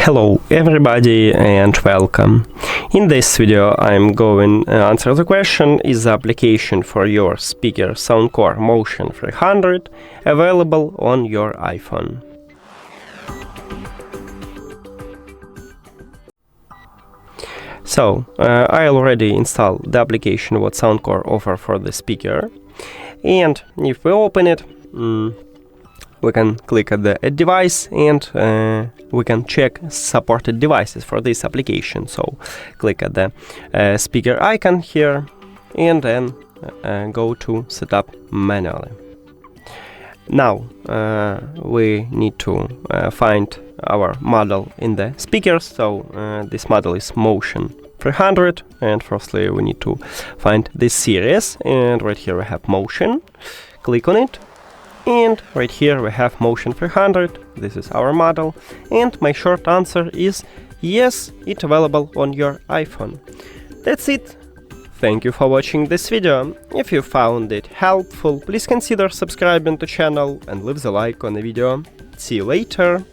Hello everybody and welcome. In this video I'm going to answer the question: is the application for your speaker SOUNDCORE Motion 300 available on your iPhone? So I already installed the application what SOUNDCORE offer for the speaker, and if we open it, we can click at the device and we can check supported devices for this application. So click at the speaker icon here and then go to setup manually. Now we need to find our model in the speakers. So this model is Motion 300, and firstly we need to find this series, and right here we have Motion. Click on it. And right here we have Motion 300, this is our model, and my short answer is yes, it's available on your iPhone. That's it. Thank you for watching this video. If you found it helpful, please consider subscribing to the channel and leave the like on the video. See you later.